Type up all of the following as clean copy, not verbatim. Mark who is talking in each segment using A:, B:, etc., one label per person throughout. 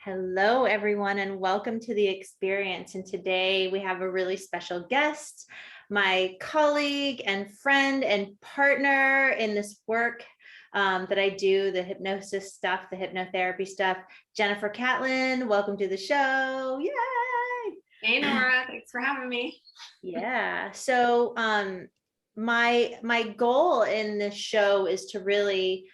A: Hello, everyone, and welcome to the experience. And today we have a really special guest, my colleague and friend and partner in this work that I do, the hypnosis stuff, the hypnotherapy stuff, Jennifer Catlin. Welcome to the show. Yay!
B: Hey, Nora, thanks for having me.
A: Yeah. So my goal in this show is to really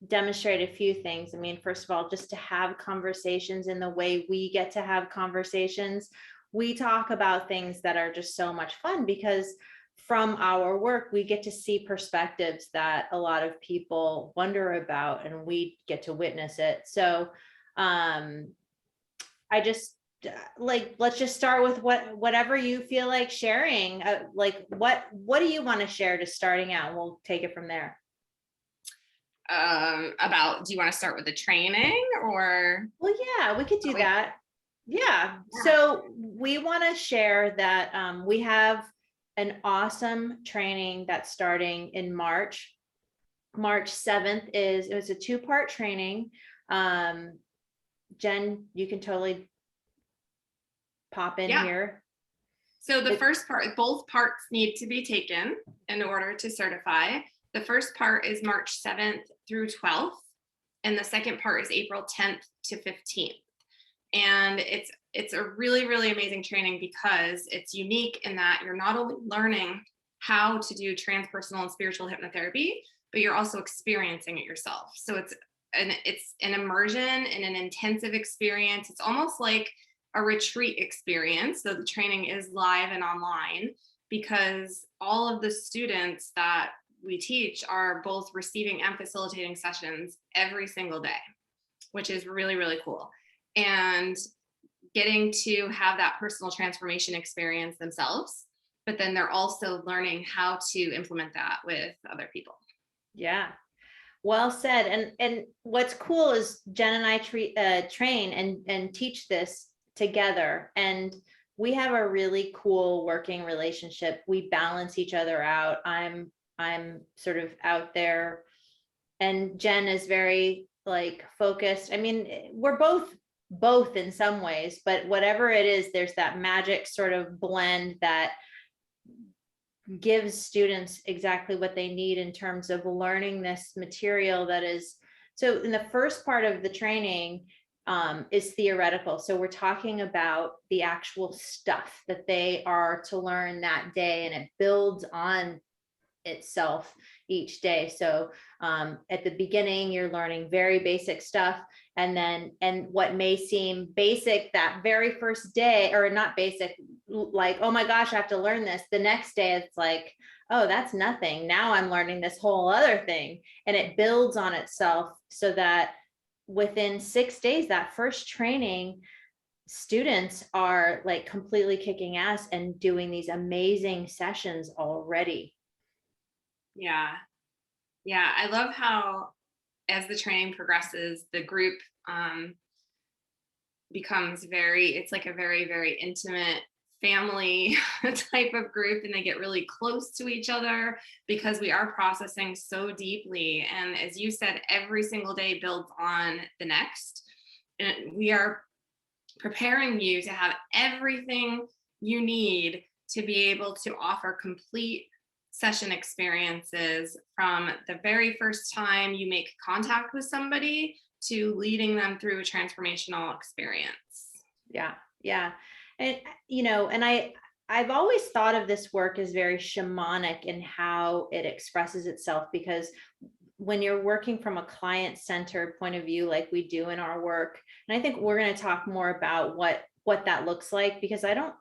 A: demonstrate a few things. I mean, first of all, just to have conversations in the way we get to have conversations. We talk about things that are just so much fun because from our work, we get to see perspectives that a lot of people wonder about, and we get to witness it. So I just let's just start with whatever you feel like sharing. Like what do you want to share just starting out? We'll take it from there.
B: Do you want to start with the training or?
A: Well, yeah, we could do that. Yeah. So we want to share that we have an awesome training that's starting in March. March 7th it was a 2-part training. Jen, you can totally pop in here.
B: So the first part, both parts need to be taken in order to certify. The first part is March 7th through 12th, and the second part is April 10th to 15th. And it's a really, really amazing training because it's unique in that you're not only learning how to do transpersonal and spiritual hypnotherapy, but you're also experiencing it yourself. So it's an immersion and an intensive experience. It's almost like a retreat experience. So the training is live and online because all of the students that we teach are both receiving and facilitating sessions every single day, which is really, really cool. And getting to have that personal transformation experience themselves, but then they're also learning how to implement that with other people.
A: Yeah. Well said. And what's cool is Jen and I train and teach this together, and we have a really cool working relationship. We balance each other out. I'm sort of out there, and Jen is very like focused. I mean, we're both in some ways, but whatever it is, there's that magic sort of blend that gives students exactly what they need in terms of learning this material that is. So in the first part of the training is theoretical. So we're talking about the actual stuff that they are to learn that day, and it builds on itself each day. So at the beginning, you're learning very basic stuff. And what may seem basic that very first day, or not basic, like, oh my gosh, I have to learn this. The next day, it's like, oh, that's nothing. Now I'm learning this whole other thing. And it builds on itself so that within 6 days, that first training, students are like completely kicking ass and doing these amazing sessions already.
B: Yeah. I love how as the training progresses, the group becomes it's like a very, very intimate family type of group, and they get really close to each other because we are processing so deeply. And as you said, every single day builds on the next. And we are preparing you to have everything you need to be able to offer complete session experiences from the very first time you make contact with somebody to leading them through a transformational experience.
A: Yeah. And, and I've always thought of this work as very shamanic in how it expresses itself, because when you're working from a client-centered point of view, like we do in our work, and I think we're going to talk more about what that looks like, because I don't,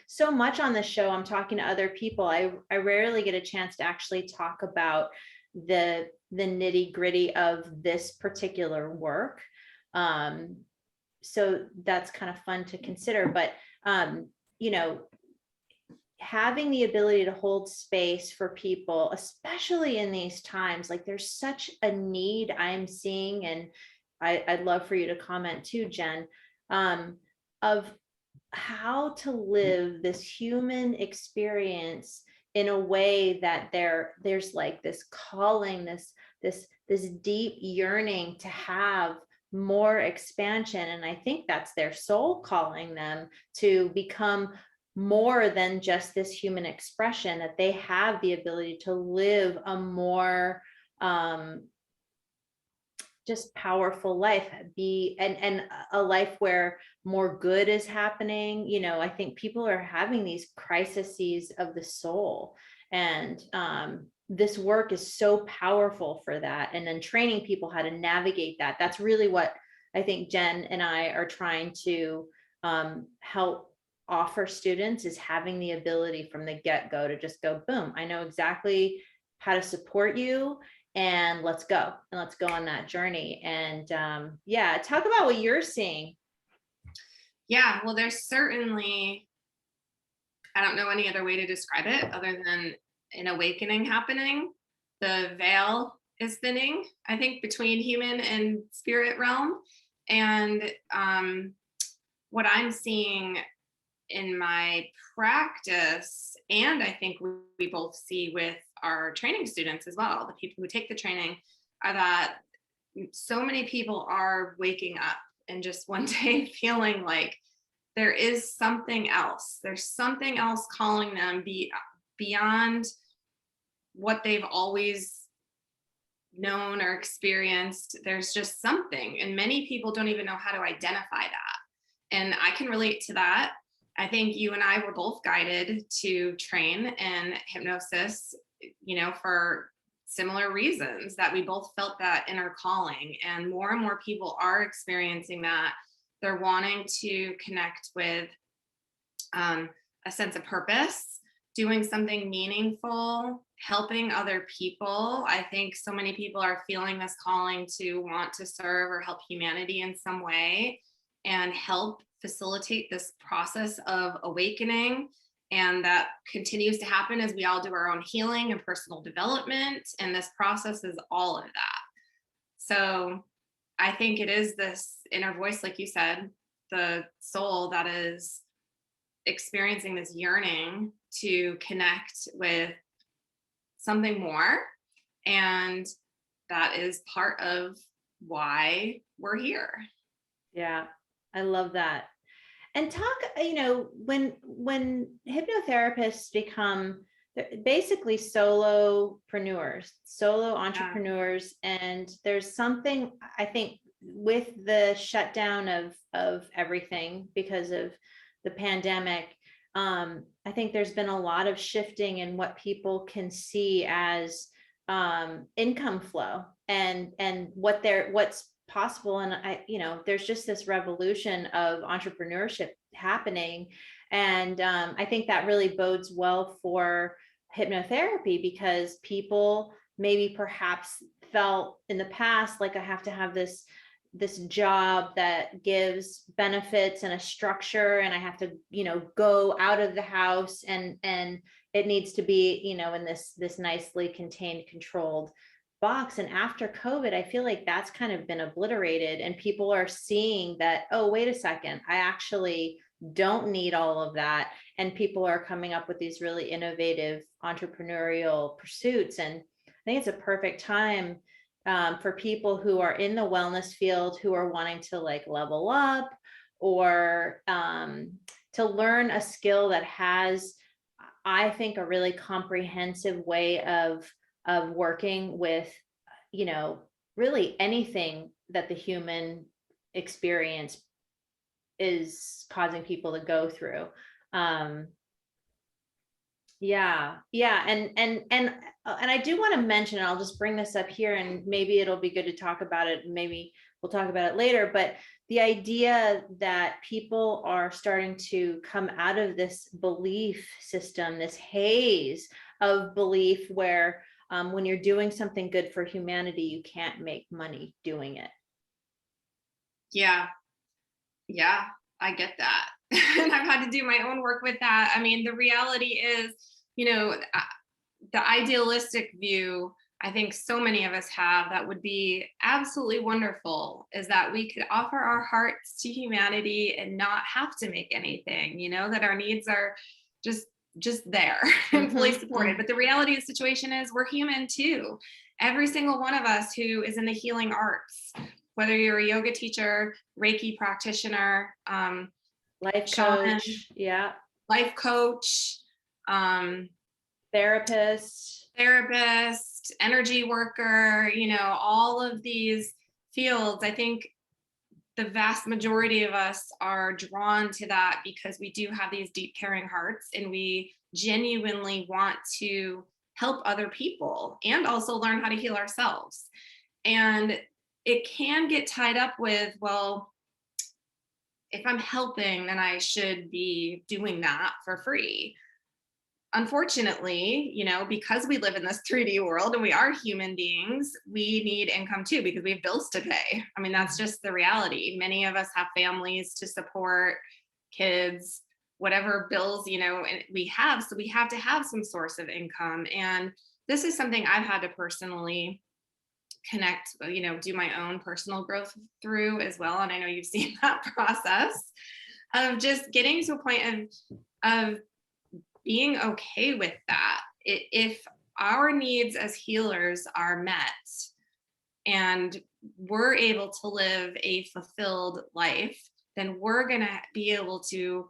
A: so much on this show, I'm talking to other people. I rarely get a chance to actually talk about the nitty-gritty of this particular work. So that's kind of fun to consider. But, having the ability to hold space for people, especially in these times, like there's such a need I'm seeing, and I'd love for you to comment too, Jen, of how to live this human experience in a way that there's like this calling, this deep yearning to have more expansion. And I think that's their soul calling them to become more than just this human expression, that they have the ability to live a more just powerful life, and a life where more good is happening. I think people are having these crises of the soul, and this work is so powerful for that. And then training people how to navigate that. That's really what I think Jen and I are trying to help offer students, is having the ability from the get-go to just go, boom, I know exactly how to support you, and let's go on that journey. And yeah, talk about what you're seeing.
B: Yeah, well, there's certainly, I don't know any other way to describe it other than an awakening happening. The veil is thinning, I think, between human and spirit realm. And what I'm seeing in my practice, and I think we both see with our training students as well, the people who take the training, are that so many people are waking up and just one day feeling like there is something else. There's something else calling them beyond what they've always known or experienced. There's just something, and many people don't even know how to identify that. And I can relate to that. I think you and I were both guided to train in hypnosis, for similar reasons, that we both felt that inner calling, and more people are experiencing that. They're wanting to connect with a sense of purpose, doing something meaningful, helping other people. I think so many people are feeling this calling to want to serve or help humanity in some way and help facilitate this process of awakening. And that continues to happen as we all do our own healing and personal development. And this process is all of that. So I think it is this inner voice, like you said, the soul that is experiencing this yearning to connect with something more. And that is part of why we're here.
A: Yeah, I love that. And talk, when hypnotherapists become basically solo entrepreneurs, and there's something, I think, with the shutdown of everything because of the pandemic, I think there's been a lot of shifting in what people can see as income flow, and what's possible. And there's just this revolution of entrepreneurship happening. And I think that really bodes well for hypnotherapy, because people maybe perhaps felt in the past like, I have to have this job that gives benefits and a structure, and I have to, go out of the house, and it needs to be, in this nicely contained, controlled box. And after COVID, I feel like that's kind of been obliterated, and people are seeing that, oh, wait a second, I actually don't need all of that. And people are coming up with these really innovative entrepreneurial pursuits. And I think it's a perfect time for people who are in the wellness field, who are wanting to level up, or to learn a skill that has, I think, a really comprehensive way of working with, really anything that the human experience is causing people to go through. Yeah. And I do want to mention, I'll just bring this up here, and maybe it'll be good to talk about it. Maybe we'll talk about it later, but the idea that people are starting to come out of this belief system, this haze of belief where when you're doing something good for humanity, you can't make money doing it.
B: Yeah, I get that. And I've had to do my own work with that. I mean, the reality is, the idealistic view, I think so many of us have, that would be absolutely wonderful, is that we could offer our hearts to humanity and not have to make anything, that our needs are just there and fully supported. But the reality of the situation is, we're human too. Every single one of us who is in the healing arts, whether you're a yoga teacher, Reiki practitioner,
A: Life
B: shaman,
A: coach, yeah,
B: life coach, um,
A: therapist.
B: therapist, energy worker, all of these fields. I think the vast majority of us are drawn to that because we do have these deep caring hearts and we genuinely want to help other people and also learn how to heal ourselves. And it can get tied up with, well, if I'm helping, then I should be doing that for free. Unfortunately, because we live in this 3D world and we are human beings, we need income too because we have bills to pay. I mean, that's just the reality. Many of us have families to support, kids, whatever bills, we have. So we have to have some source of income. And this is something I've had to personally connect, do my own personal growth through as well. And I know you've seen that process of just getting to a point of being okay with that. If our needs as healers are met and we're able to live a fulfilled life, then we're going to be able to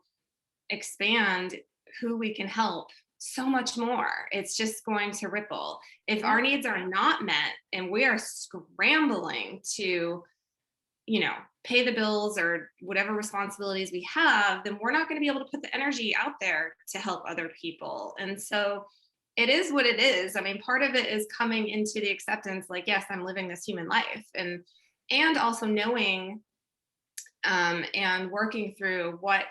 B: expand who we can help so much more. It's just going to ripple. If our needs are not met and we are scrambling to, pay the bills or whatever responsibilities we have, then we're not going to be able to put the energy out there to help other people. And so it is what it is. I mean, part of it is coming into the acceptance, like, yes, I'm living this human life, and also knowing and working through what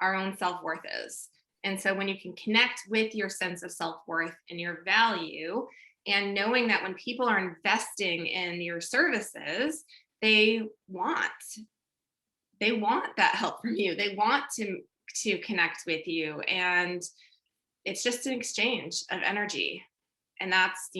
B: our own self-worth is. And so when you can connect with your sense of self-worth and your value, and knowing that when people are investing in your services, they want that help from you. They want to connect with you. And it's just an exchange of energy. And that's,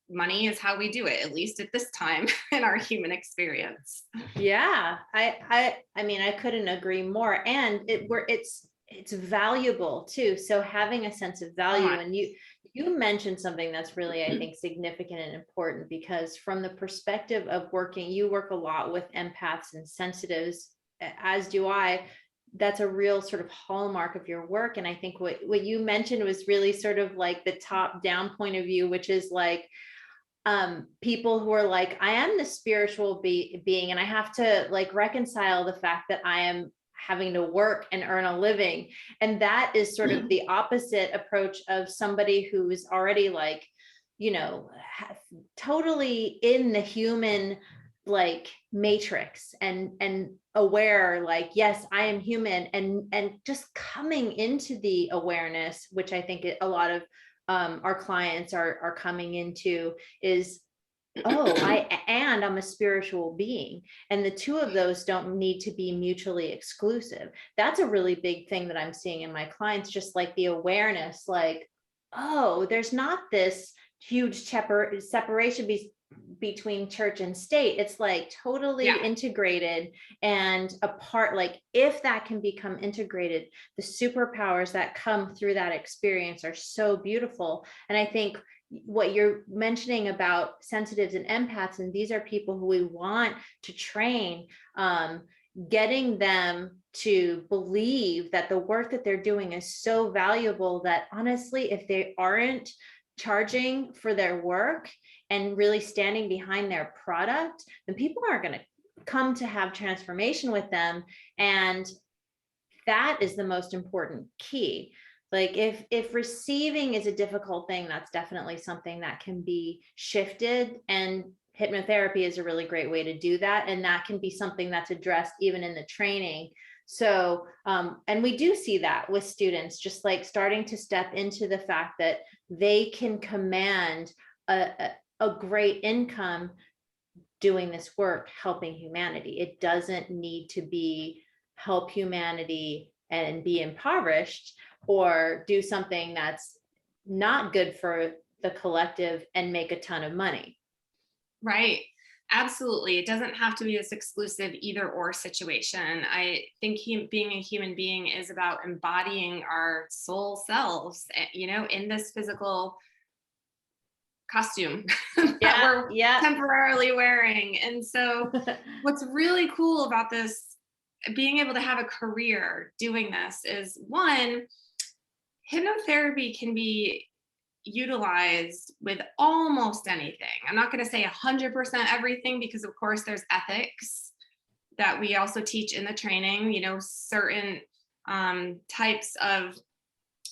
B: money is how we do it, at least at this time in our human experience.
A: Yeah, I mean, I couldn't agree more. And it's valuable too. So having a sense of value, and you mentioned something that's really, I think, significant and important, because from the perspective of you work a lot with empaths and sensitives, as do I. That's a real sort of hallmark of your work. And I think what you mentioned was really sort of like the top down point of view, which is like, people who are like, I am the spiritual being, and I have to like reconcile the fact that I am having to work and earn a living. And that is sort of the opposite approach of somebody who's already like, totally in the human like matrix and aware, like, yes, I am human, and just coming into the awareness, which I think a lot of our clients are coming into, is, oh, I'm a spiritual being. And the two of those don't need to be mutually exclusive. That's a really big thing that I'm seeing in my clients, just like the awareness, like, oh, there's not this huge separation between church and state. It's like totally integrated and apart. Like, if that can become integrated, the superpowers that come through that experience are so beautiful. And I think what you're mentioning about sensitives and empaths, and these are people who we want to train, getting them to believe that the work that they're doing is so valuable that honestly, if they aren't charging for their work and really standing behind their product, then people aren't going to come to have transformation with them. And that is the most important key. Like, if receiving is a difficult thing, that's definitely something that can be shifted, and hypnotherapy is a really great way to do that. And that can be something that's addressed even in the training. So, and we do see that with students, just like starting to step into the fact that they can command a great income doing this work, helping humanity. It doesn't need to be help humanity and be impoverished, or do something that's not good for the collective and make a ton of money.
B: Right. Absolutely. It doesn't have to be this exclusive either or situation. I think being a human being is about embodying our soul selves, in this physical costume that
A: Yeah,
B: we're
A: yeah.
B: temporarily wearing. And so what's really cool about this, being able to have a career doing this, is one, hypnotherapy can be utilized with almost anything. I'm not going to say 100% everything, because of course there's ethics that we also teach in the training, certain types of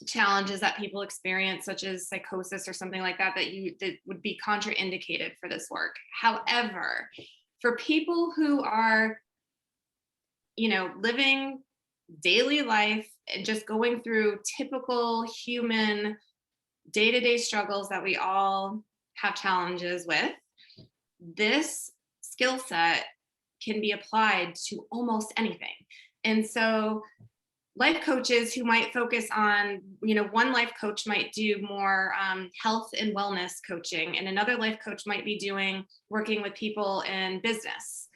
B: challenges that people experience, such as psychosis or something like that, that would be contraindicated for this work. However, for people who are, living daily life and just going through typical human day-to-day struggles that we all have challenges with, this skill set can be applied to almost anything. And so life coaches who might focus on, one life coach might do more health and wellness coaching, and another life coach might be working with people in business.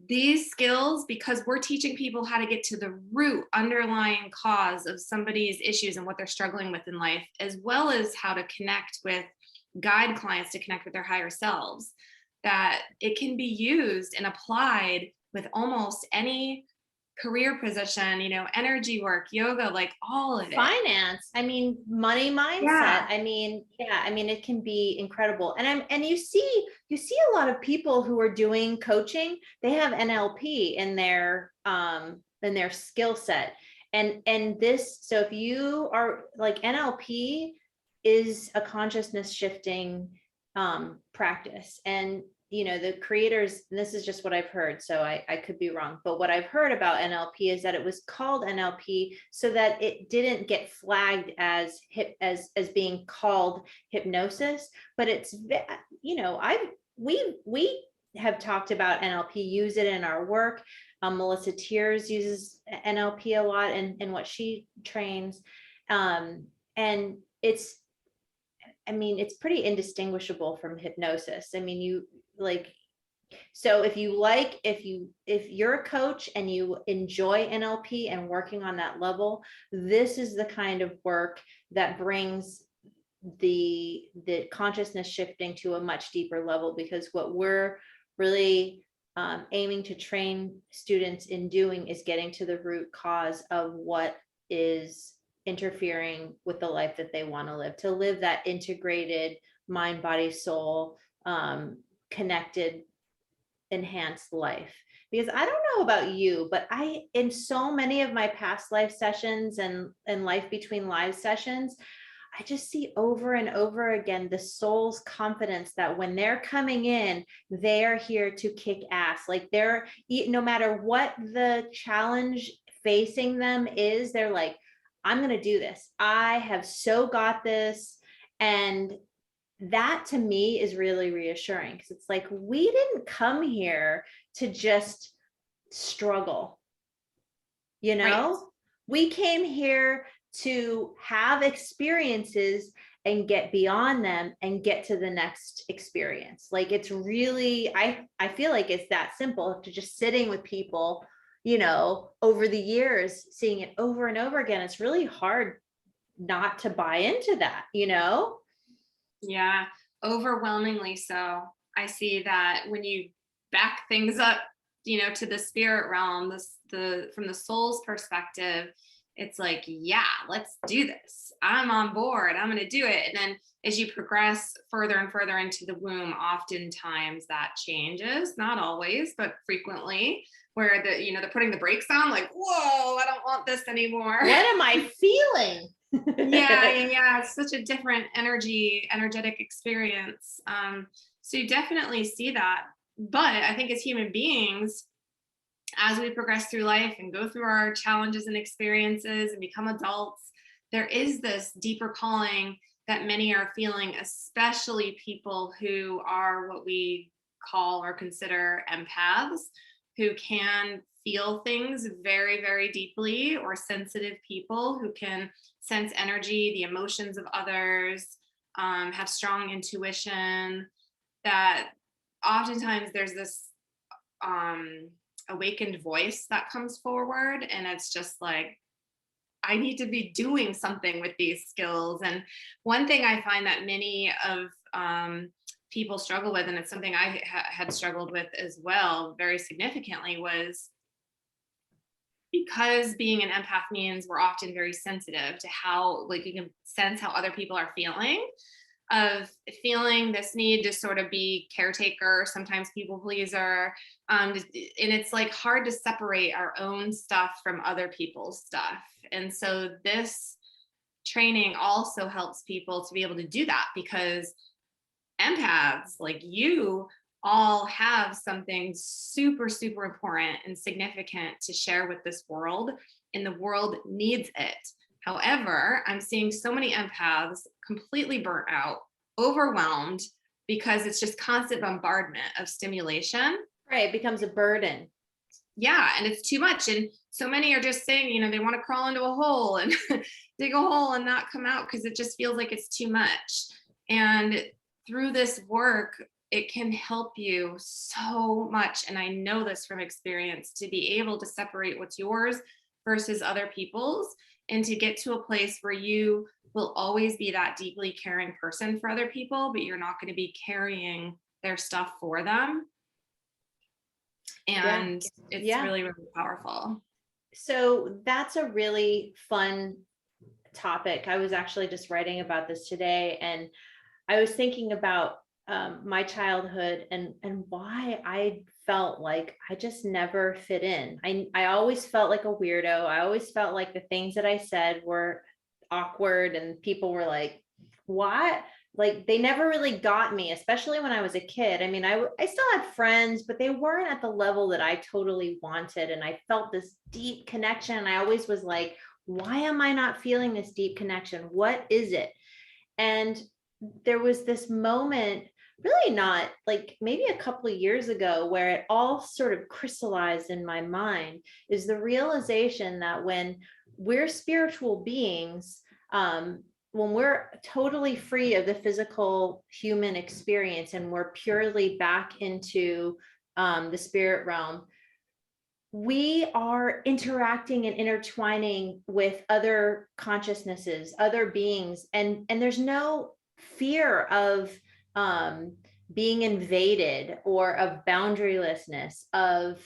B: These skills, because we're teaching people how to get to the root underlying cause of somebody's issues and what they're struggling with in life, as well as how to guide clients to connect with their higher selves, that it can be used and applied with almost any career position, energy work, yoga, like all of it.
A: Finance, money mindset.
B: Yeah.
A: It can be incredible. And you see a lot of people who are doing coaching, they have NLP in their skill set. And this, so if you are like, NLP is a consciousness shifting practice. And the creators, and this is just what I've heard, so I could be wrong, but what I've heard about NLP is that it was called NLP so that it didn't get flagged as being called hypnosis. But it's, we have talked about NLP, use it in our work. Melissa Tiers uses NLP a lot in what she trains. And it's pretty indistinguishable from hypnosis. So if you're a coach and you enjoy NLP and working on that level, this is the kind of work that brings the consciousness shifting to a much deeper level, because what we're really aiming to train students in doing is getting to the root cause of what is interfering with the life that they want to live that integrated mind, body, soul, connected, enhanced life. Because I don't know about you, but in so many of my past life sessions and life between live sessions, I just see over and over again the soul's confidence that when they're coming in, they're here to kick ass. Like, no matter what the challenge facing them is, they're like, I'm going to do this. I have so got this. And that to me is really reassuring, because it's like, we didn't come here to just struggle.
B: Right.
A: We came here to have experiences and get beyond them and get to the next experience. Like, it's really, I feel like it's that simple, to just sitting with people, over the years, seeing it over and over again. It's really hard not to buy into that.
B: Yeah, overwhelmingly so. I see that when you back things up, to the spirit realm, from the soul's perspective, it's like, yeah, let's do this. I'm on board. I'm going to do it. And then as you progress further and further into the womb, oftentimes that changes, not always, but frequently, where they're putting the brakes on, like, whoa, I don't want this anymore.
A: What am I feeling?
B: Yeah. It's such a different energetic experience. So you definitely see that. But I think as human beings, as we progress through life and go through our challenges and experiences and become adults, there is this deeper calling that many are feeling, especially people who are what we call or consider empaths, who can feel things very, very deeply, or sensitive people who can sense energy, the emotions of others, have strong intuition. That oftentimes there's this awakened voice that comes forward, and it's just like, I need to be doing something with these skills. And one thing I find that many of people struggle with, and it's something I had struggled with as well, very significantly, was because being an empath means we're often very sensitive to how, like, you can sense how other people are feeling, of feeling this need to sort of be caretaker, sometimes people pleaser. And it's like hard to separate our own stuff from other people's stuff. And so this training also helps people to be able to do that, because empaths like you all have something super, super important and significant to share with this world, and the world needs it. However, I'm seeing so many empaths completely burnt out, overwhelmed, because it's just constant bombardment of stimulation.
A: Right. It becomes a burden.
B: Yeah, and it's too much. And so many are just saying, they want to crawl into a hole and dig a hole and not come out because it just feels like it's too much. And through this work, it can help you so much. And I know this from experience, to be able to separate what's yours versus other people's, and to get to a place where you will always be that deeply caring person for other people, but you're not going to be carrying their stuff for them. And it's really, really powerful.
A: So that's a really fun topic. I was actually just writing about this today, and I was thinking about my childhood and why I felt like I just never fit in. I always felt like a weirdo. I always felt like the things that I said were awkward, and people were like, what? Like, they never really got me, especially when I was a kid. I mean, I still had friends, but they weren't at the level that I totally wanted. And I felt this deep connection. And I always was like, why am I not feeling this deep connection? What is it? And there was this moment, really not, like maybe a couple of years ago, where it all sort of crystallized in my mind, is the realization that when we're spiritual beings, when we're totally free of the physical human experience and we're purely back into the spirit realm, we are interacting and intertwining with other consciousnesses, other beings, and there's no fear of being invaded, or of boundarylessness, of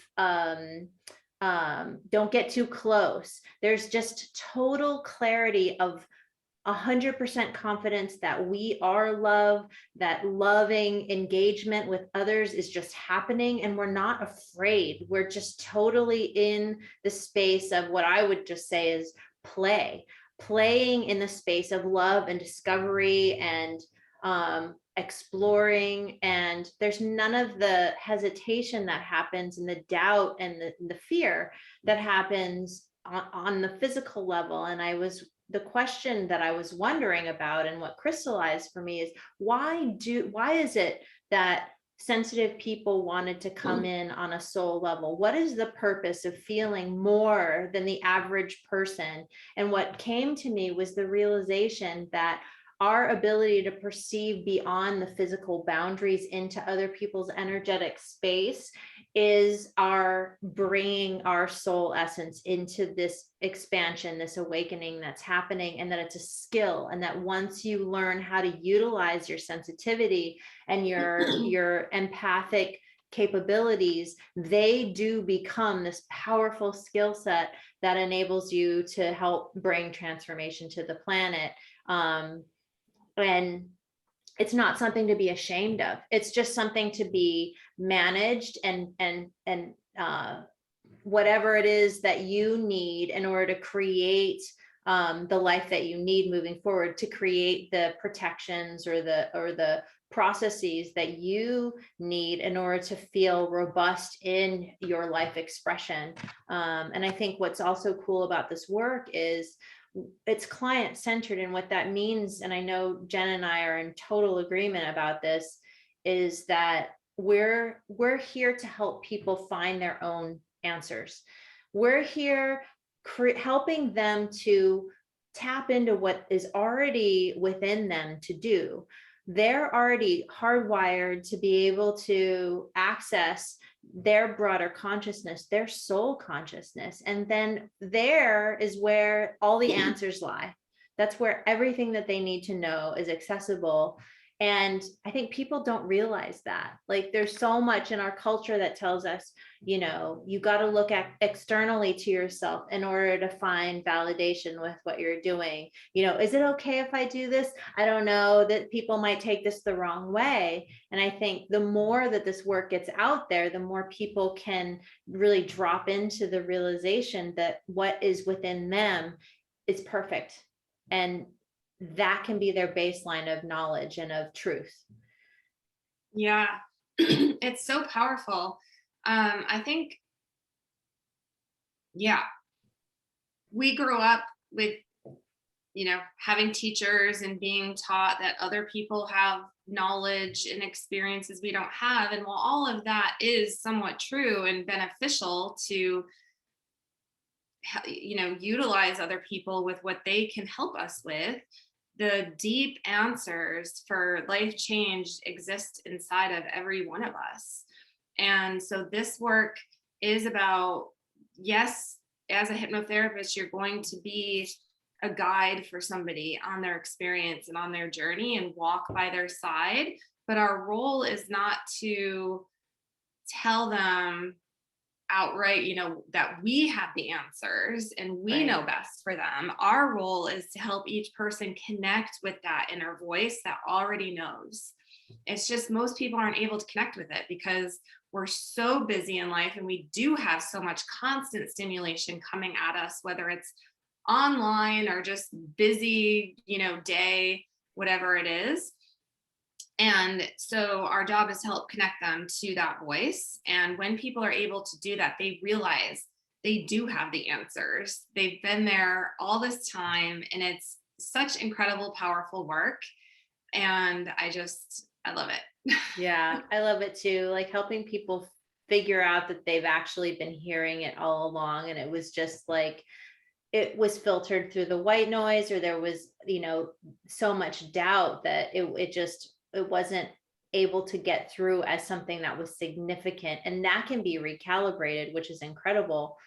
A: don't get too close. There's just total clarity of 100% confidence that we are love, that loving engagement with others is just happening, and we're not afraid. We're just totally in the space of what I would just say is playing in the space of love and discovery and exploring. And there's none of the hesitation that happens, and the doubt and the fear that happens on the physical level. And the question that I was wondering about, and what crystallized for me, is why is it that sensitive people wanted to come in on a soul level? What is the purpose of feeling more than the average person? And what came to me was the realization that our ability to perceive beyond the physical boundaries into other people's energetic space is our bringing our soul essence into this expansion, this awakening that's happening, and that it's a skill. And that once you learn how to utilize your sensitivity and your empathic capabilities, they do become this powerful skill set that enables you to help bring transformation to the planet. And it's not something to be ashamed of. It's just something to be managed, and whatever it is that you need in order to create the life that you need moving forward, to create the protections or the processes that you need in order to feel robust in your life expression. And I think what's also cool about this work is it's client centered. And what that means, and I know Jen and I are in total agreement about this, is that we're here to help people find their own answers. We're here helping them to tap into what is already within them to do. They're already hardwired to be able to access their broader consciousness, their soul consciousness. And then there is where all the answers lie. That's where everything that they need to know is accessible. And I think people don't realize that. Like there's so much in our culture that tells us, you got to look at externally to yourself in order to find validation with what you're doing. Is it okay if I do this? I don't know, that people might take this the wrong way. And I think the more that this work gets out there, the more people can really drop into the realization that what is within them is perfect. And that can be their baseline of knowledge and of truth.
B: Yeah. It's so powerful. I think, yeah, we grew up with, having teachers and being taught that other people have knowledge and experiences we don't have. And while all of that is somewhat true and beneficial to, utilize other people with what they can help us with, the deep answers for life change exist inside of every one of us. And so this work is about, yes, as a hypnotherapist, you're going to be a guide for somebody on their experience and on their journey and walk by their side. But our role is not to tell them outright, that we have the answers and we know
A: Right.
B: best for them. Our role is to help each person connect with that inner voice that already knows. It's just most people aren't able to connect with it because we're so busy in life and we do have so much constant stimulation coming at us, whether it's online or just busy, day, whatever it is. And so our job is to help connect them to that voice. And when people are able to do that, they realize they do have the answers. They've been there all this time, and it's such incredible, powerful work. And I love it.
A: Yeah, I love it too. Like helping people figure out that they've actually been hearing it all along. And it was just like, it was filtered through the white noise, or there was, so much doubt that it wasn't able to get through as something that was significant. And that can be recalibrated, which is incredible.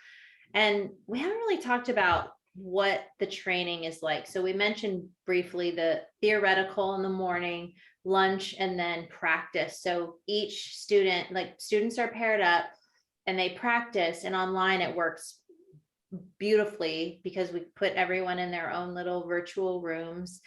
A: And we haven't really talked about what the training is like. So we mentioned briefly the theoretical in the morning, lunch, and then practice. So each student, like students are paired up and they practice, and online it works beautifully because we put everyone in their own little virtual rooms,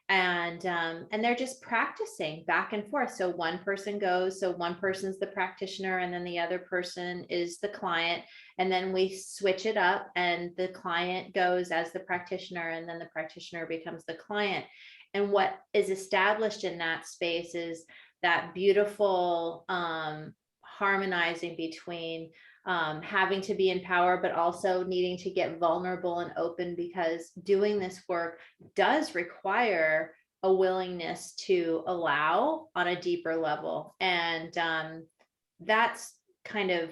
A: and they're just practicing back and forth. So one person goes, so one person's the practitioner and then the other person is the client, and then we switch it up and the client goes as the practitioner and then the practitioner becomes the client. And what is established in that space is that beautiful harmonizing between having to be in power, but also needing to get vulnerable and open, because doing this work does require a willingness to allow on a deeper level. And that's kind of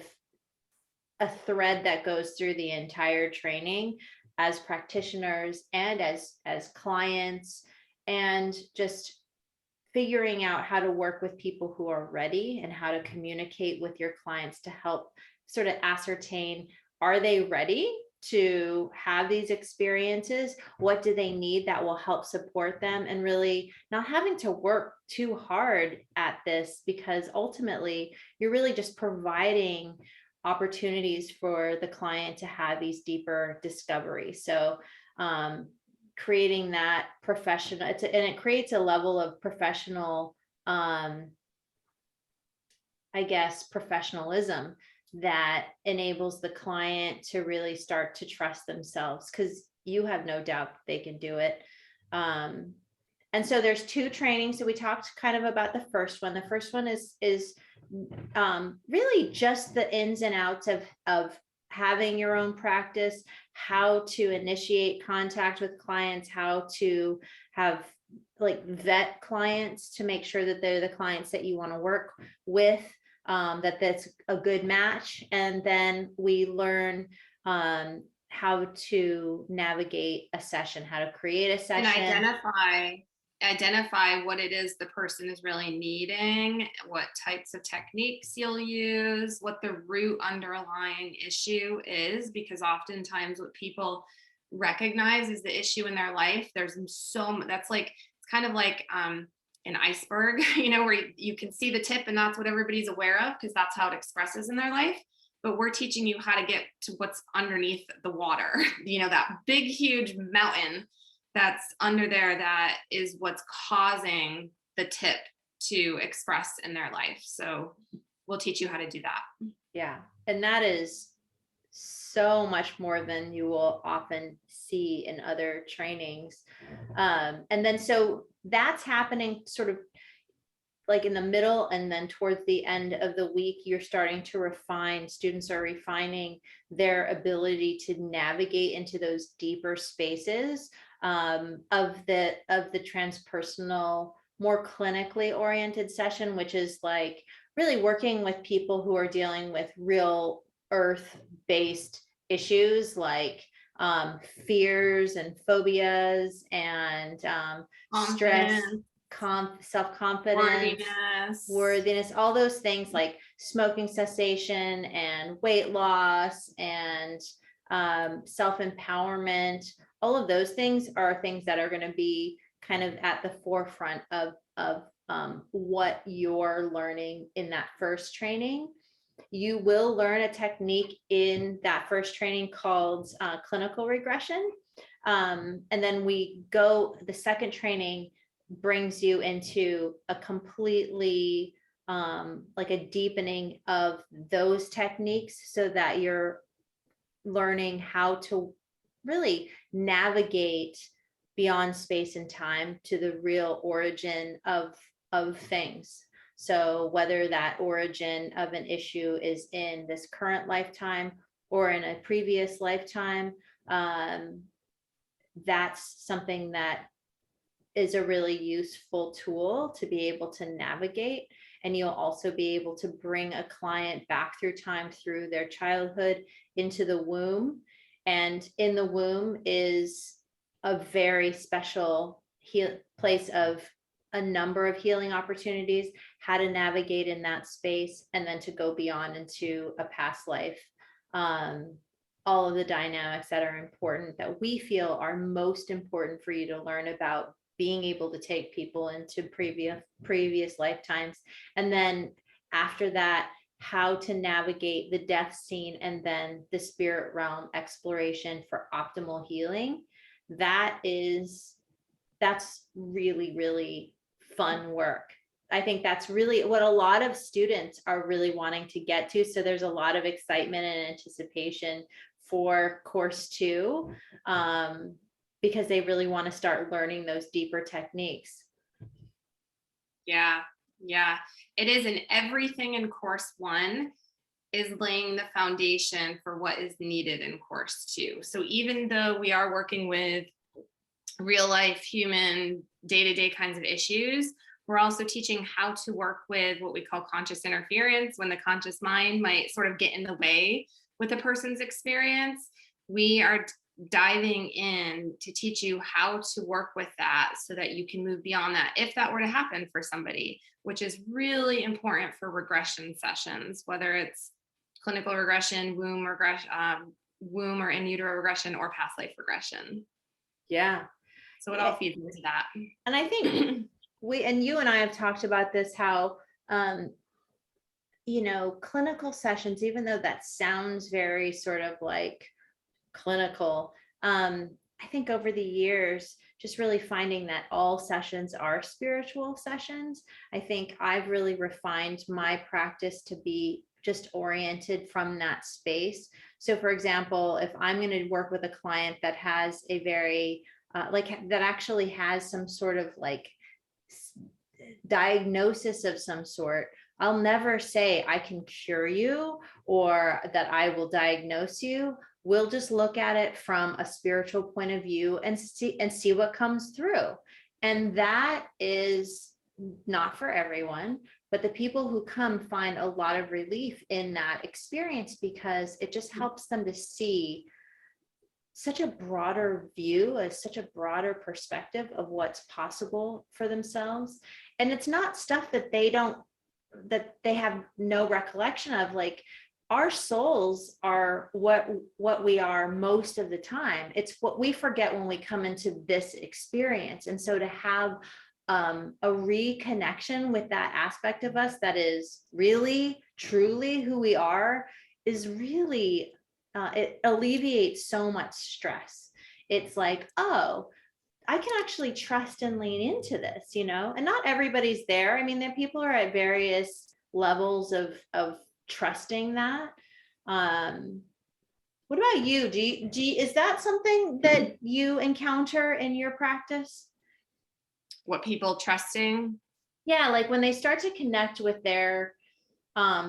A: a thread that goes through the entire training as practitioners and as clients, and just figuring out how to work with people who are ready and how to communicate with your clients to help sort of ascertain, are they ready to have these experiences? What do they need that will help support them? And really not having to work too hard at this, because ultimately you're really just providing opportunities for the client to have these deeper discoveries. So creating that professional, and it creates a level of professional, I guess, professionalism that enables the client to really start to trust themselves, because you have no doubt that they can do it. And so there's two trainings. So we talked kind of about the first one. The first one is really just the ins and outs of having your own practice, how to initiate contact with clients, how to have like vet clients to make sure that they're the clients that you want to work with, that that's a good match. And then we learn how to navigate a session, how to create a
B: And
A: session.
B: identify what it is the person is really needing, what types of techniques you'll use, what the root underlying issue is, because oftentimes what people recognize is the issue in their life. There's so that's like, it's kind of like an iceberg, you know, where you can see the tip and that's what everybody's aware of because that's how it expresses in their life. But we're teaching you how to get to what's underneath the water, you know, that big, huge mountain that's under there that is what's causing the tip to express in their life. So we'll teach you how to do that.
A: Yeah. And that is so much more than you will often see in other trainings. And then so that's happening sort of like in the middle, and then towards the end of the week, you're starting to refine, students are refining their ability to navigate into those deeper spaces of the transpersonal, more clinically oriented session, which is like really working with people who are dealing with real earth-based issues like fears and phobias and stress, self-confidence, worthiness, all those things like smoking cessation and weight loss and self-empowerment. All of those things are things that are going to be kind of at the forefront of what you're learning in that first training. You will learn a technique in that first training called clinical regression. And then the second training brings you into a completely like a deepening of those techniques so that you're learning how to really navigate beyond space and time to the real origin of things. So whether that origin of an issue is in this current lifetime or in a previous lifetime, that's something that is a really useful tool to be able to navigate. And you'll also be able to bring a client back through time, through their childhood into the womb. And in the womb is a very special place of a number of healing opportunities, how to navigate in that space, and then to go beyond into a past life. All of the dynamics that are important, that we feel are most important for you to learn about, being able to take people into previous lifetimes. And then after that, how to navigate the death scene and then the spirit realm exploration for optimal healing. That's really, really fun work. I think that's really what a lot of students are really wanting to get to. So there's a lot of excitement and anticipation for course 2. Because they really want to start learning those deeper techniques.
B: Yeah. It is, and everything in course 1 is laying the foundation for what is needed in course 2. So even though we are working with real life, human, day-to-day kinds of issues, we're also teaching how to work with what we call conscious interference, when the conscious mind might sort of get in the way with a person's experience. We are diving in to teach you how to work with that so that you can move beyond that if that were to happen for somebody, which is really important for regression sessions, whether it's clinical regression, womb or in utero regression, or past life regression.
A: Yeah.
B: So it all feeds into that.
A: And I think you and I have talked about this, how clinical sessions, even though that sounds very sort of like clinical, I think over the years, just really finding that all sessions are spiritual sessions. I think I've really refined my practice to be just oriented from that space. So for example, if I'm going to work with a client that has a very that actually has some sort of like diagnosis of some sort, I'll never say I can cure you or that I will diagnose you. We'll just look at it from a spiritual point of view and see what comes through. And that is not for everyone, but the people who come find a lot of relief in that experience because it just helps them to see such a broader view, such a broader perspective of what's possible for themselves. And it's not stuff that they have no recollection of. Like, our souls are what we are most of the time. It's what we forget when we come into this experience. And so to have a reconnection with that aspect of us that is really, truly who we are, is really, it alleviates so much stress. It's like, oh, I can actually trust and lean into this, and not everybody's there. I mean, there people are at various levels of trusting that. What about you? Is that something that you encounter in your practice?
B: What people trusting?
A: Yeah, like when they start to connect with their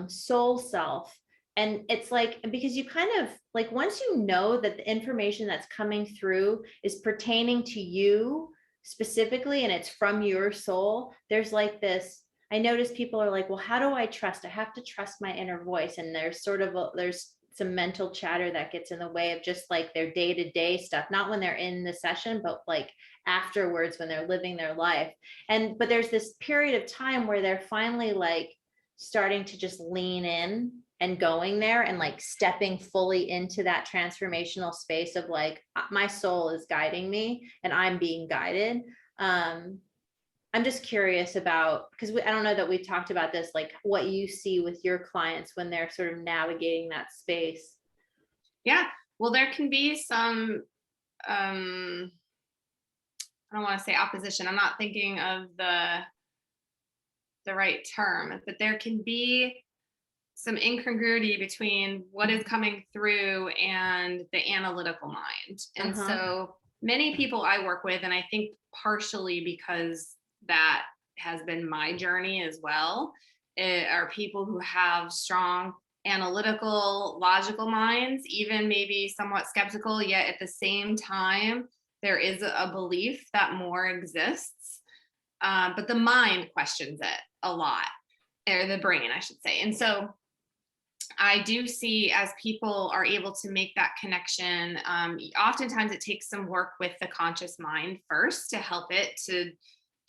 A: soul self. And it's like, because you kind of like, once you know that the information that's coming through is pertaining to you specifically, and it's from your soul, there's like this, I notice people are like, well, how do I trust? I have to trust my inner voice. And there's sort of there's some mental chatter that gets in the way of just like their day-to-day stuff, not when they're in the session, but like afterwards when they're living their life. But there's this period of time where they're finally like starting to just lean in and going there and like stepping fully into that transformational space of like, my soul is guiding me and I'm being guided. I'm just curious about, because I don't know that we've talked about this, like what you see with your clients when they're sort of navigating that space.
B: Yeah, well, there can be some, I don't want to say opposition. I'm not thinking of the right term, but there can be some incongruity between what is coming through and the analytical mind. And so many people I work with, and I think partially because that has been my journey as well, are people who have strong analytical, logical minds, even maybe somewhat skeptical, yet at the same time, there is a belief that more exists. But the mind questions it a lot, or the brain, I should say. And so I do see, as people are able to make that connection, oftentimes it takes some work with the conscious mind first to help it to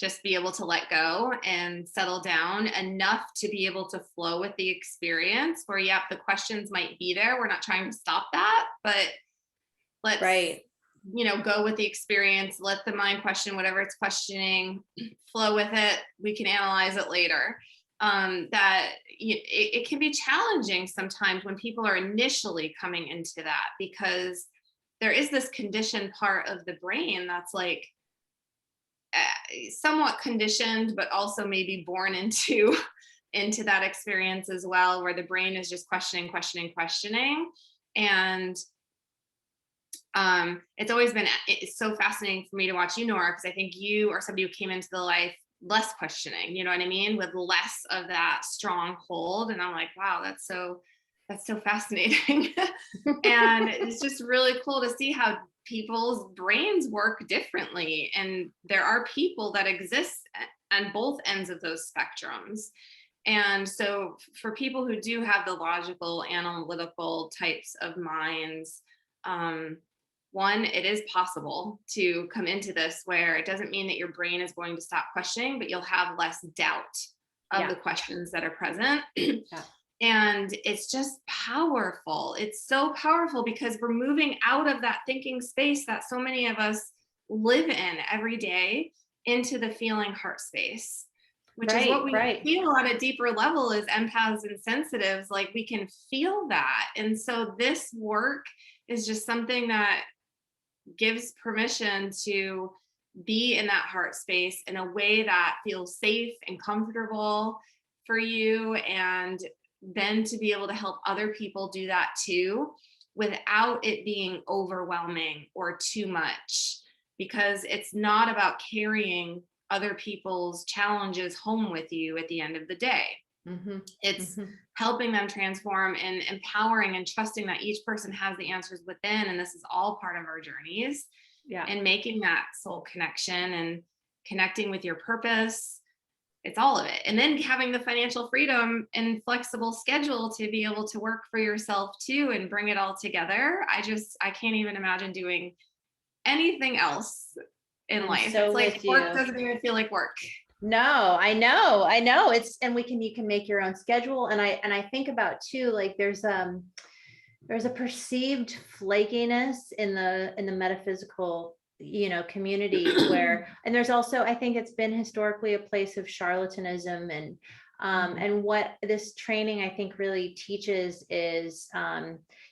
B: just be able to let go and settle down enough to be able to flow with the experience where, yep, the questions might be there. We're not trying to stop that, but let's, go with the experience, let the mind question whatever it's questioning, flow with it. We can analyze it later. It can be challenging sometimes when people are initially coming into that, because there is this conditioned part of the brain that's like somewhat conditioned, but also maybe born into that experience as well, where the brain is just questioning. And it's always been, it's so fascinating for me to watch you, Nora, because I think you are somebody who came into the life less questioning, you know what I mean? With less of that strong hold. And I'm like, wow, that's so fascinating. And it's just really cool to see how people's brains work differently. And there are people that exist on both ends of those spectrums. And so for people who do have the logical, analytical types of minds, one, it is possible to come into this where it doesn't mean that your brain is going to stop questioning, but you'll have less doubt of the questions that are present. And it's just powerful. It's so powerful because we're moving out of that thinking space that so many of us live in every day into the feeling heart space, which is what we feel on a deeper level as empaths and sensitives. Like, we can feel that. And so this work is just something that gives permission to be in that heart space in a way that feels safe and comfortable for you, and then to be able to help other people do that too, without it being overwhelming or too much, because it's not about carrying other people's challenges home with you at the end of the day. It's helping them transform and empowering and trusting that each person has the answers within. And this is all part of our journeys. And making that soul connection and connecting with your purpose. It's all of it. And then having the financial freedom and flexible schedule to be able to work for yourself too and bring it all together. I can't even imagine doing anything else in life. So it's like work doesn't even feel like work.
A: No, I know. And you can make your own schedule. And I think about too, like there's a perceived flakiness in the metaphysical community where, and there's also, I think it's been historically a place of charlatanism, and what this training I think really teaches is,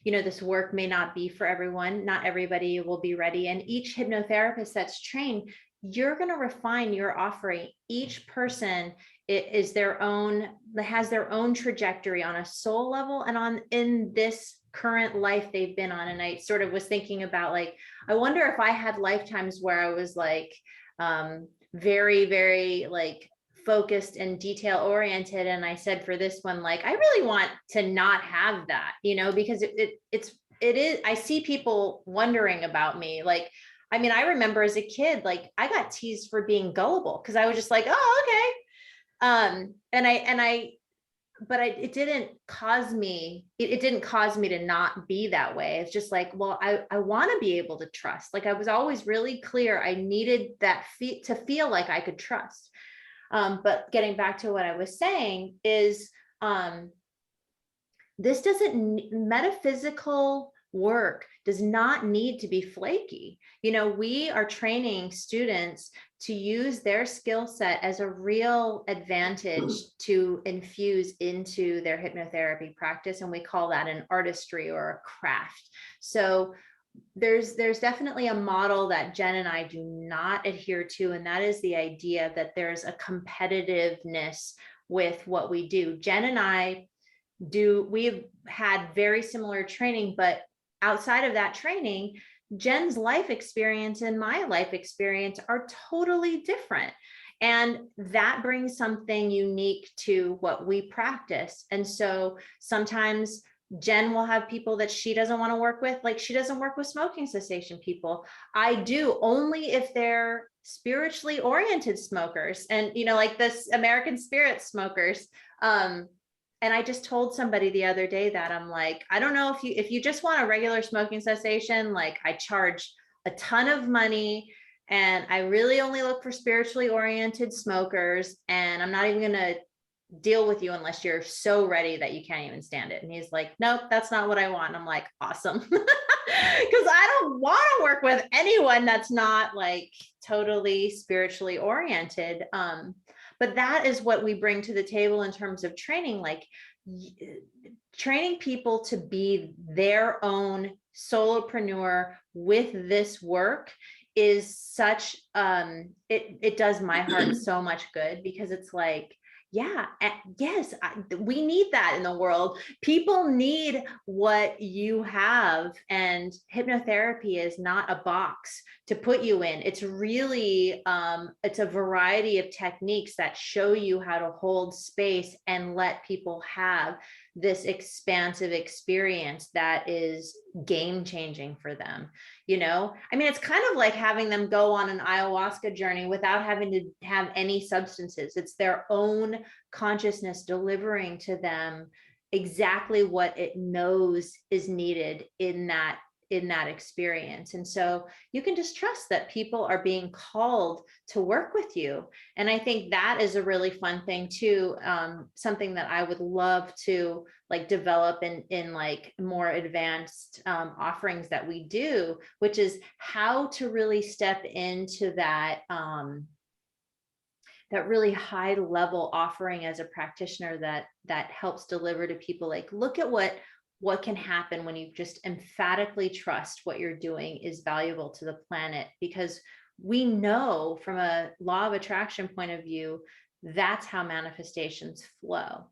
A: this work may not be for everyone. Not everybody will be ready. And each hypnotherapist that's trained, you're going to refine your offering. Each person has their own trajectory on a soul level and in this current life they've been on. And I sort of was thinking about, like, I wonder if I had lifetimes where I was like, very, very like focused and detail oriented. And I said for this one, like, I really want to not have that, because it is, I see people wondering about me. Like, I mean, I remember as a kid, like I got teased for being gullible because I was just like, oh, okay. It didn't cause me, it didn't cause me to not be that way. It's just like, well, I want to be able to trust. Like I was always really clear. I needed that to feel like I could trust. But getting back to what I was saying is, this metaphysical work does not need to be flaky. We are training students to use their skill set as a real advantage to infuse into their hypnotherapy practice. And we call that an artistry or a craft. So there's definitely a model that Jen and I do not adhere to. And that is the idea that there's a competitiveness with what we do. Jen and I we've had very similar training, but outside of that training, Jen's life experience and my life experience are totally different. And that brings something unique to what we practice. And so sometimes Jen will have people that she doesn't want to work with, like she doesn't work with smoking cessation people. I do, only if they're spiritually oriented smokers and, like this American Spirit smokers. And I just told somebody the other day that I'm like, I don't know if you just want a regular smoking cessation, like I charge a ton of money and I really only look for spiritually oriented smokers. And I'm not even going to deal with you unless you're so ready that you can't even stand it. And he's like, nope, that's not what I want. And I'm like, awesome. Because I don't want to work with anyone that's not like totally spiritually oriented. But that is what we bring to the table in terms of training, like training people to be their own solopreneur with this work is such, it does my heart so much good, because it's like, yeah, yes, we need that in the world. People need what you have, and hypnotherapy is not a box to put you in. It's really, it's a variety of techniques that show you how to hold space and let people have this expansive experience that is game changing for them. I mean, it's kind of like having them go on an ayahuasca journey without having to have any substances. It's their own consciousness delivering to them exactly what it knows is needed in that experience. And so you can just trust that people are being called to work with you. And I think that is a really fun thing too. Something that I would love to like develop in like more advanced offerings that we do, which is how to really step into that that really high level offering as a practitioner that helps deliver to people. Like, look at what can happen when you just emphatically trust what you're doing is valuable to the planet. Because we know from a law of attraction point of view, that's how manifestations flow,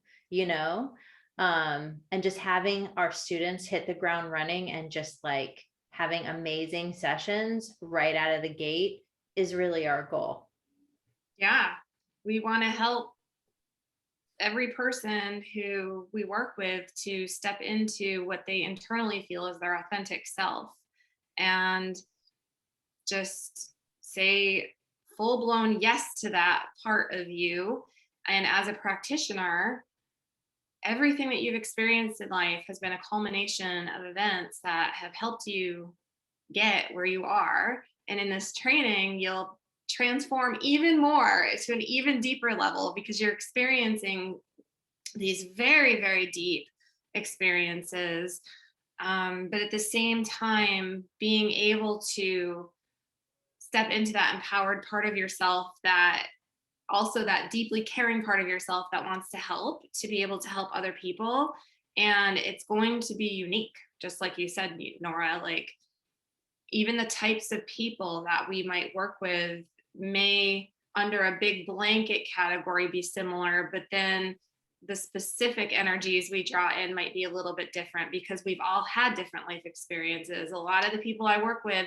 A: and just having our students hit the ground running and just like having amazing sessions right out of the gate is really our goal.
B: Yeah, we want to help every person who we work with to step into what they internally feel is their authentic self, and just say full-blown yes to that part of you. And as a practitioner, everything that you've experienced in life has been a culmination of events that have helped you get where you are. And in this training, you'll transform even more to an even deeper level, because you're experiencing these very, very deep experiences. But at the same time, being able to step into that empowered part of yourself, that also that deeply caring part of yourself that wants to help, to be able to help other people. And it's going to be unique, just like you said, Nora. Like, even the types of people that we might work with may, under a big blanket category, be similar, but then the specific energies we draw in might be a little bit different, because we've all had different life experiences. A lot of the people I work with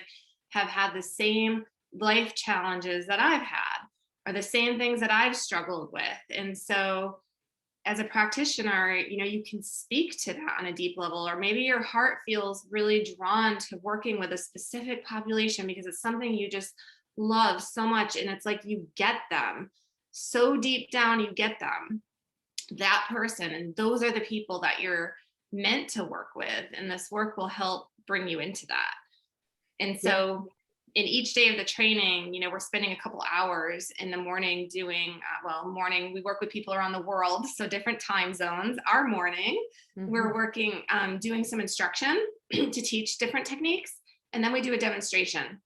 B: have had the same life challenges that I've had, or the same things that I've struggled with. And so as a practitioner, you can speak to that on a deep level, or maybe your heart feels really drawn to working with a specific population because it's something you just love so much. And it's like, you get them so deep down, you get them, that person. And those are the people that you're meant to work with. And this work will help bring you into that. And so in each day of the training, we're spending a couple hours in the morning doing, morning, we work with people around the world, so different time zones. Our morning, we're working, doing some instruction to teach different techniques. And then we do a demonstration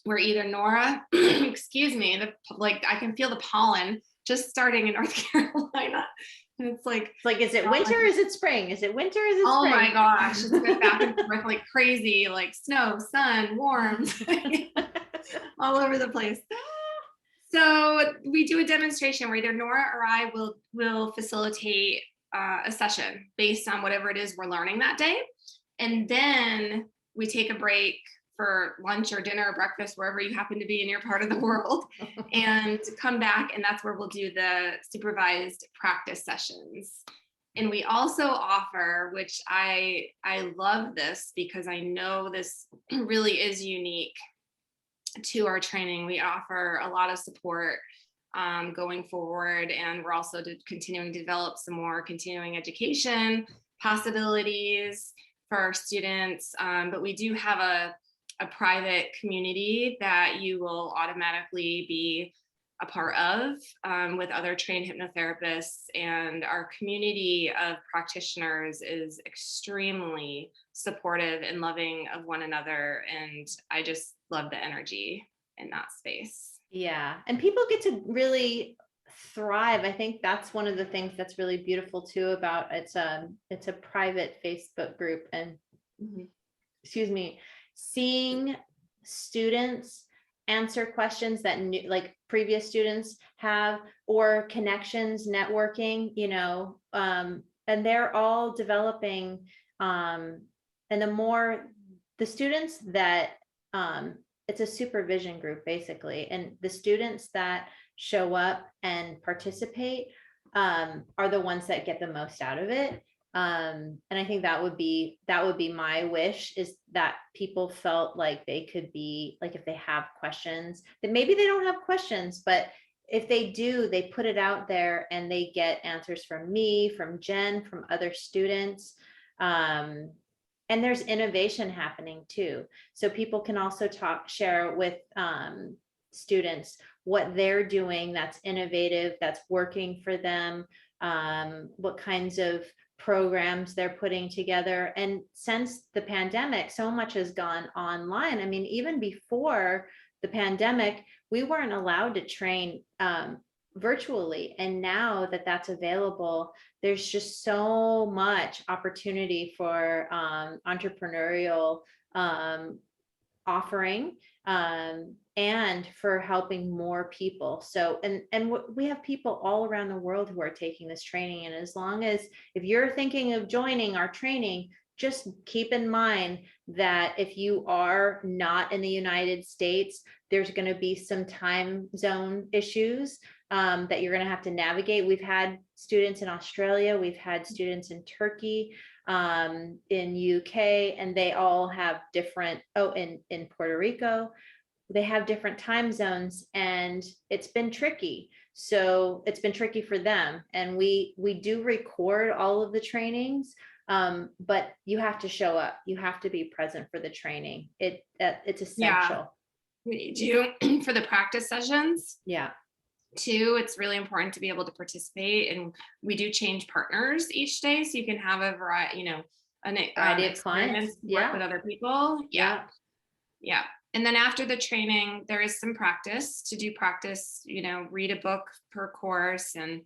B: where either Nora, excuse me, I can feel the pollen just starting in North Carolina. And it's like,
A: is it winter or is it spring? Is it winter or is it spring?
B: Oh my gosh, it's been back and forth like crazy, like snow, sun, warm, all over the place. So we do a demonstration where either Nora or I will facilitate a session based on whatever it is we're learning that day. And then we take a break for lunch or dinner or breakfast, wherever you happen to be in your part of the world, and come back. And that's where we'll do the supervised practice sessions. And we also offer, which I love this because I know this really is unique to our training, we offer a lot of support going forward. And we're also continuing to develop some more continuing education possibilities for our students. But we do have a private community that you will automatically be a part of with other trained hypnotherapists. And our community of practitioners is extremely supportive and loving of one another. And I just love the energy in that space.
A: Yeah. And people get to really thrive. I think that's one of the things that's really beautiful too about it's a private Facebook group. And excuse me, seeing students answer questions that like previous students have, or connections, networking, and they're all developing. And the more the students that, it's a supervision group basically, and the students that show up and participate are the ones that get the most out of it. And I think that would be my wish, is that people felt like they could be, like, if they have questions, that maybe they don't have questions, but if they do, they put it out there and they get answers from me, from Jen, from other students. And there's innovation happening too. So people can also share with students what they're doing that's innovative, that's working for them, what kinds of programs they're putting together. And since the pandemic, so much has gone online. I mean, even before the pandemic, we weren't allowed to train virtually. And now that that's available, there's just so much opportunity for entrepreneurial offering and for helping more people. So, and we have people all around the world who are taking this training. And as long as, if you're thinking of joining our training, just keep in mind that if you are not in the United States, there's going to be some time zone issues that you're going to have to navigate. We've had students in Australia, we've had students in Turkey, in UK, and they all have different, in Puerto Rico, they have different time zones, and it's been tricky. So it's been tricky for them. And we do record all of the trainings, but you have to show up. You have to be present for the training. It's essential.
B: We do for the practice sessions.
A: Yeah.
B: Too, it's really important to be able to participate, and we do change partners each day, so you can have a variety,
A: variety of clients.
B: Work with other people. Yeah. And then after the training, there is some practice to do practice, read a book per course, and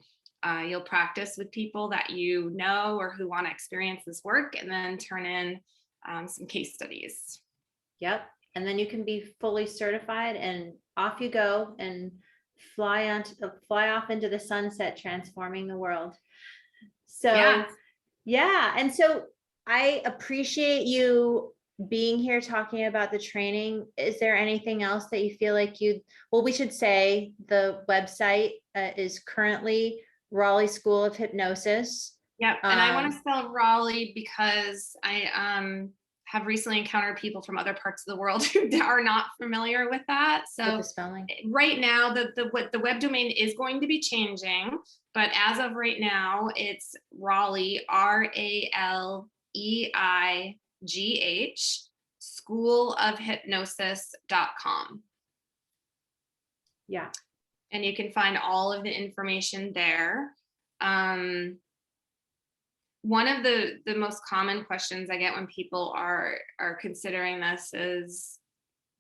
B: you'll practice with people that you know or who want to experience this work, and then turn in some case studies.
A: Yep. And then you can be fully certified and off you go and fly off into the sunset, transforming the world. So
B: Yeah.
A: yeah. And so I appreciate you being here talking about the training. Is there anything else that you feel like we should say the website is currently Raleigh School of Hypnosis.
B: Yep. And I want to spell Raleigh because I have recently encountered people from other parts of the world who are not familiar with that. So
A: with the spelling.
B: Right now, the web domain is going to be changing, but as of right now, it's Raleigh, RALEIGH, schoolofhypnosis.com.
A: Yeah.
B: And you can find all of the information there. One of the most common questions I get when people are considering this is,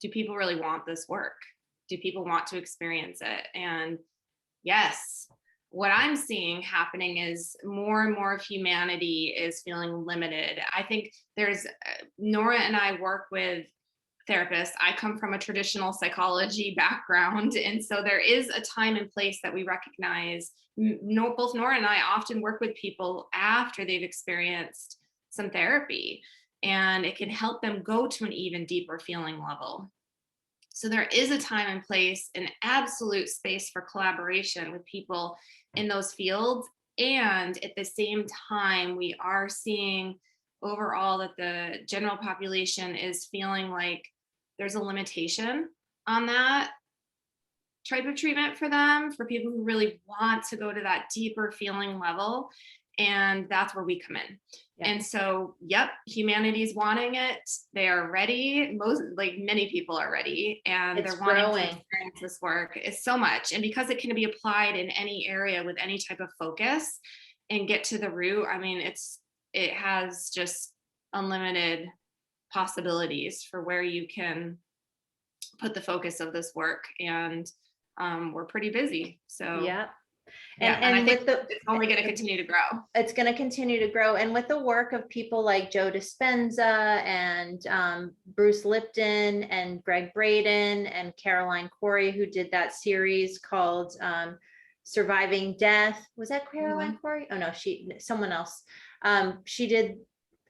B: do people really want this work? Do people want to experience it? And yes, what I'm seeing happening is more and more of humanity is feeling limited. I think there's Nora and I work with therapists. I come from a traditional psychology background. And so there is a time and place that we recognize. Both Nora and I often work with people after they've experienced some therapy, and it can help them go to an even deeper feeling level. So there is a time and place, an absolute space for collaboration with people in those fields. And at the same time, we are seeing overall that the general population is feeling like there's a limitation on that type of treatment for them, for people who really want to go to that deeper feeling level. And that's where we come in. Yeah. And so, yep, humanity's wanting it. They are ready. Many people are ready, and they're wanting to experience this work. It's so much. And because it can be applied in any area with any type of focus and get to the root, I mean, it has just unlimited possibilities for where you can put the focus of this work. And we're pretty busy. So
A: yeah.
B: And I think it's only going to continue to grow.
A: It's going to continue to grow. And with the work of people like Joe Dispenza and Bruce Lipton and Greg Braden and Caroline Corey, who did that series called Surviving Death. Was that Caroline Corey? Oh no, someone else. She did.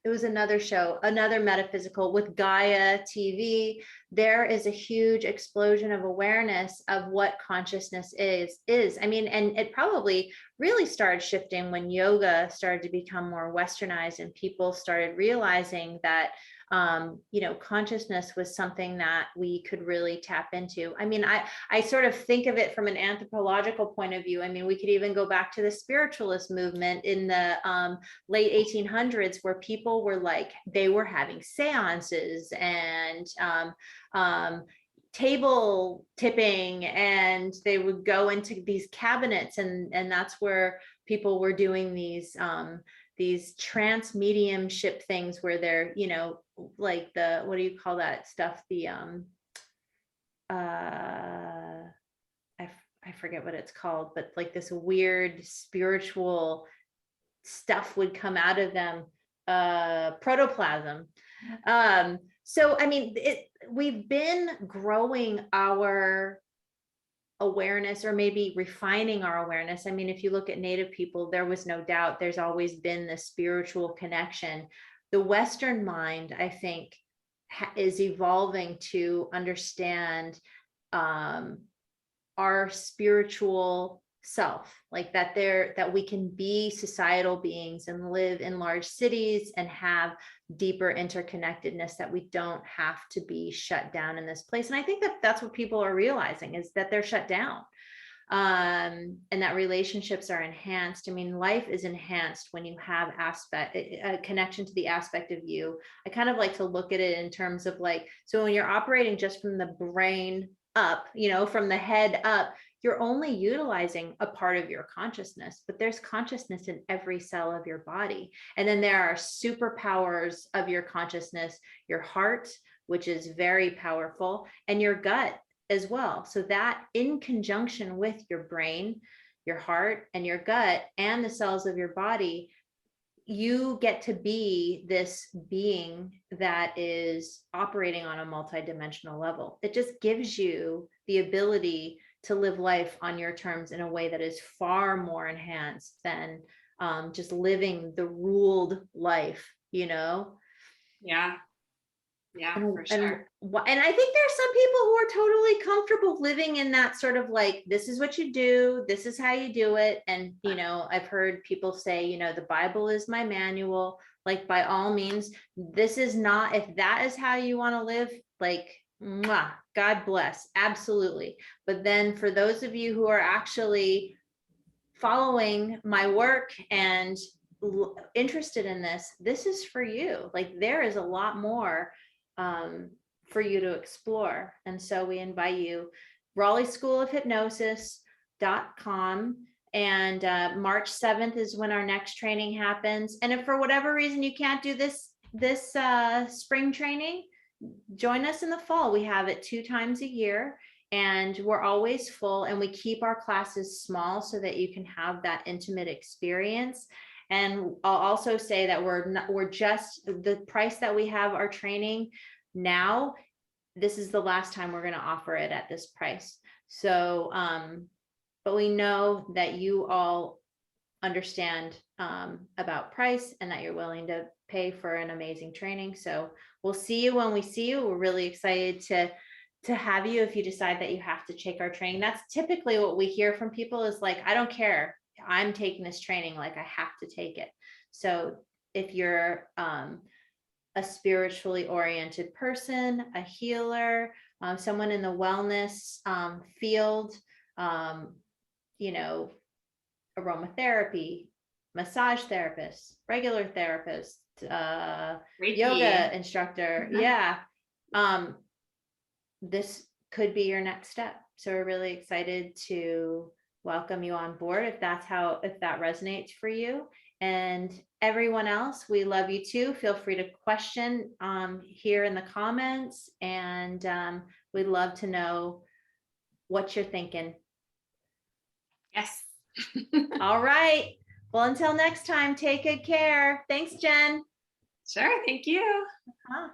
A: It was another show, another metaphysical with Gaia TV. There is a huge explosion of awareness of what consciousness is. I mean, and it probably really started shifting when yoga started to become more westernized and people started realizing that, consciousness was something that we could really tap into. I mean, I sort of think of it from an anthropological point of view. I mean, we could even go back to the spiritualist movement in the late 1800s, where people were they were having seances and table tipping, and they would go into these cabinets, and that's where people were doing these trance mediumship things where they're, what do you call that stuff? I forget what it's called, but this weird spiritual stuff would come out of them, protoplasm. So, I mean, we've been growing our awareness, or maybe refining our awareness. I mean, if you look at Native people, there was no doubt there's always been this spiritual connection. The Western mind, I think, is evolving to understand our spiritual self, that we can be societal beings and live in large cities and have deeper interconnectedness, that we don't have to be shut down in this place. And I think that that's what people are realizing, is that they're shut down, and that relationships are enhanced. I mean, life is enhanced when you have a connection to the aspect of you. I kind of like to look at it in terms of so when you're operating just from the brain up, from the head up, you're only utilizing a part of your consciousness, but there's consciousness in every cell of your body. And then there are superpowers of your consciousness, your heart, which is very powerful, and your gut as well. So that in conjunction with your brain, your heart, and your gut, and the cells of your body, you get to be this being that is operating on a multidimensional level. It just gives you the ability to live life on your terms in a way that is far more enhanced than just living the ruled life, you know?
B: Yeah. Yeah, for sure.
A: And I think there's some people who are totally comfortable living in that sort of like, this is what you do, this is how you do it. And, you know, I've heard people say, you know, the Bible is my manual. Like, by all means, this is not, if that is how you want to live, like, mwah, God bless, absolutely. But then for those of you who are actually following my work and interested in this, this is for you. Like, there is a lot more for you to explore. And so we invite you, Raleigh School of Hypnosis.com. And March 7th is when our next training happens. And if for whatever reason you can't do this spring training, join us in the fall. We have it 2 times a year. And we're always full, and we keep our classes small so that you can have that intimate experience. And I'll also say that we're just, the price that we have our training now, this is the last time we're going to offer it at this price. So, but we know that you all understand about price and that you're willing to pay for an amazing training. So we'll see you when we see you. We're really excited to have you if you decide that you have to take our training. That's typically what we hear from people is like, I don't care, I'm taking this training, like I have to take it. So if you're a spiritually oriented person, a healer, someone in the wellness field, you know, aromatherapy, massage therapist, regular therapist, yoga instructor. Yeah. This could be your next step. So we're really excited to welcome you on board if that resonates for you. And everyone else, we love you too. Feel free to question here in the comments, and we'd love to know what you're thinking.
B: Yes.
A: All right. Well, until next time, take good care. Thanks, Jen.
B: Sure. Thank you.
A: Uh-huh.